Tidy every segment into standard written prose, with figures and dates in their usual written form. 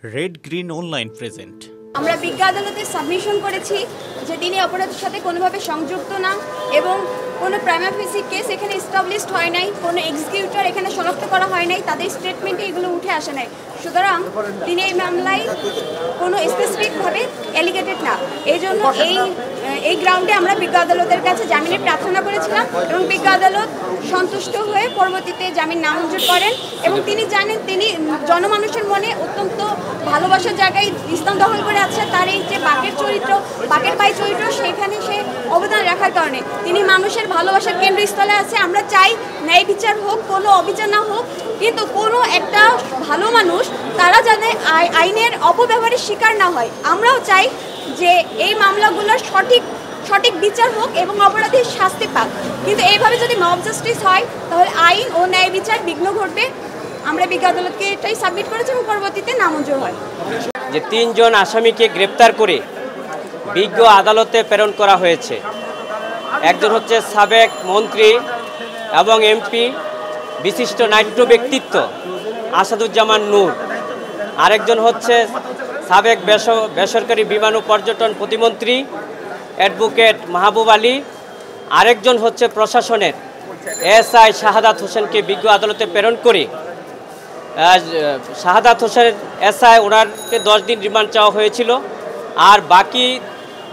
Red green online present. আমরা বিজ্ঞ আদালতে সাবমিশন করেছি যে তিনি অপরাধের সাথে কোনোভাবে সংযুক্ত না এবং কোনো প্রাইমা ফেসি কেস এখানে এস্টাবলিশড হয় নাই, কোনো এক্সিকিউটর এখানে শনাক্ত করা হয় নাই, তাদের স্টেটমেন্টে এগুলো উঠে আসে নাই। সুতরাং তিনি এই মামলায় কোনো স্পেসিফিকভাবে অ্যালিগেটেড না। এই জন্য এই গ্রাউন্ডে আমরা বিজ্ঞ আদালতের কাছে জামিনের প্রার্থনা করেছিলাম এবং বিজ্ঞ আদালত সন্তুষ্ট হয়ে পরবর্তীতে জামিন নামঞ্জুর করেন এবং তিনি জানেন তিনি জনমানুষের মনে অত্যন্ত ভালোবাসার জায়গায় স্থান দখল করে আছে। তার এই যে বাকের ভাই চরিত্র সেখানে সে অবদান রাখার কারণে তিনি মানুষের ভালোবাসার কেন্দ্রস্থলে আছে। আমরা চাই ন্যায় বিচার হোক, কোনো অবিচার না হোক, কিন্তু কোনো একটা ভালো মানুষ তারা যাতে আইনের অপব্যবহারের শিকার না হয়। আমরাও চাই যে এই মামলাগুলোর সঠিক বিচার হোক এবং অপরাধীর শাস্তি পাক। কিন্তু এইভাবে যদি মব জাস্টিস হয় তাহলে আইন ও ন্যায় বিচার বিঘ্ন ঘটবে। আমরা বিজ্ঞ আদালতকে এটাই সাবমিট করেছি এবং পরবর্তীতে নামঞ্জুর হয়। যে 3 জন আসামিকে গ্রেপ্তার করে বিজ্ঞ আদালতে প্রেরণ করা হয়েছে। একজন হচ্ছে সাবেক মন্ত্রী এবং এমপি বিশিষ্ট নাট্য ব্যক্তিত্ব আসাদুজ্জামান নূর, আরেকজন হচ্ছে সাবেক বেসরকারি বিমান ও পর্যটন প্রতিমন্ত্রী অ্যাডভোকেট মাহবুব আলী, আরেকজন হচ্ছে প্রশাসনের এসআই শাহাদাত হোসেনকে বিজ্ঞ আদালতে প্রেরণ করে শাহাদাত হোসেন এসআই ওনারকে 10 দিন রিমান্ড চাওয়া হয়েছিল। আর বাকি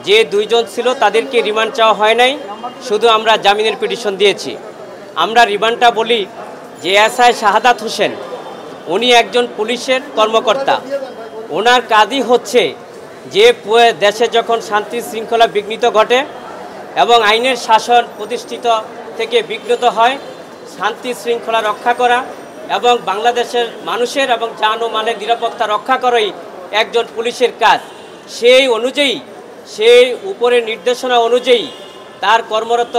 যে 2 জন ছিল তাদেরকে রিমান্ড চাওয়া হয় নাই, শুধু আমরা জামিনের পিটিশন দিয়েছি। আমরা রিমান্ডটা বলি যে এসআই শাহাদাত হোসেন উনি একজন পুলিশের কর্মকর্তা। ওনার কাজই হচ্ছে যে দেশে যখন শান্তি শৃঙ্খলা বিঘ্নিত ঘটে এবং আইনের শাসন প্রতিষ্ঠিত থেকে বিঘ্নিত হয়, শান্তি শৃঙ্খলা রক্ষা করা এবং বাংলাদেশের মানুষের এবং জান ও মালের নিরাপত্তা রক্ষা করাই একজন পুলিশের কাজ। সেই উপরের নির্দেশনা অনুযায়ী তার কর্মরত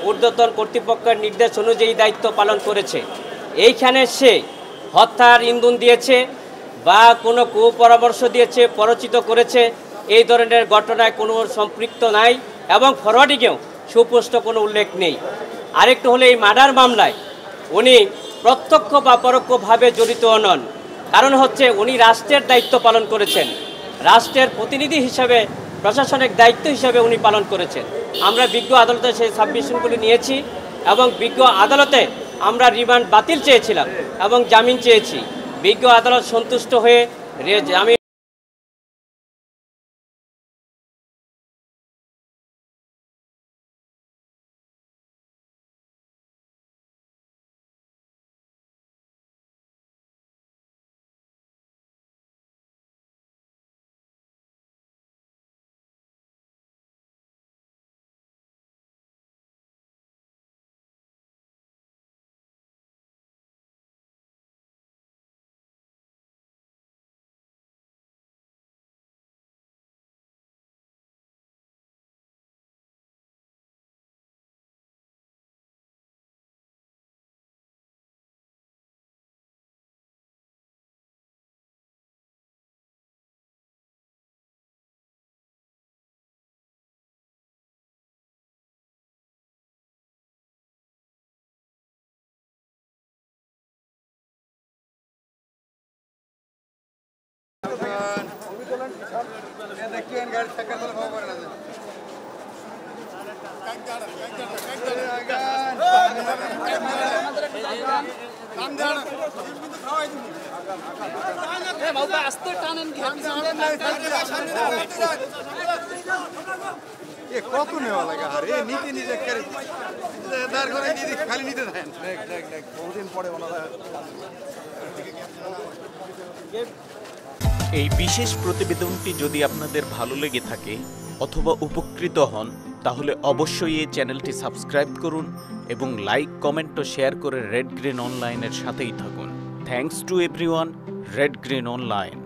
ঊর্ধ্বতন কর্তৃপক্ষের নির্দেশ অনুযায়ী দায়িত্ব পালন করেছে। এইখানে সে হত্যার ইন্ধন দিয়েছে বা কোনো কুপরামর্শ দিয়েছে, প্ররোচিত করেছে, এই ধরনের ঘটনায় কোনো সম্পৃক্ত নাই এবং ফরওয়ার্ডিংয়েও সুস্পষ্ট কোনো উল্লেখ নেই। আরেকটু হলে এই মার্ডার মামলায় উনি প্রত্যক্ষ বা পরোক্ষভাবে জড়িত নন। কারণ হচ্ছে উনি রাষ্ট্রের দায়িত্ব পালন করেছেন, রাষ্ট্রের প্রতিনিধি হিসাবে প্রশাসনিক দায়িত্ব হিসাবে উনি পালন করেছেন। আমরা বিজ্ঞ আদালতে সেই সাবমিশনগুলি নিয়েছি এবং বিজ্ঞ আদালতে আমরা রিমান্ড বাতিল চেয়েছিলাম এবং জামিন চেয়েছি। বিজ্ঞ আদালত সন্তুষ্ট হয়ে জামিন কত নেওয়া লাগে আরে নিতে নিজে খালি নিতে দেন বহুদিন পরে এই বিশেষ প্রতিবেদনটি যদি আপনাদের ভালো লেগে থাকে অথবা উপকৃত হন তাহলে অবশ্যই এই চ্যানেলটি সাবস্ক্রাইব করুন এবং লাইক, কমেন্ট ও শেয়ার করে রেড গ্রিন অনলাইনের সাথেই থাকুন। Thanks to everyone. Red green online.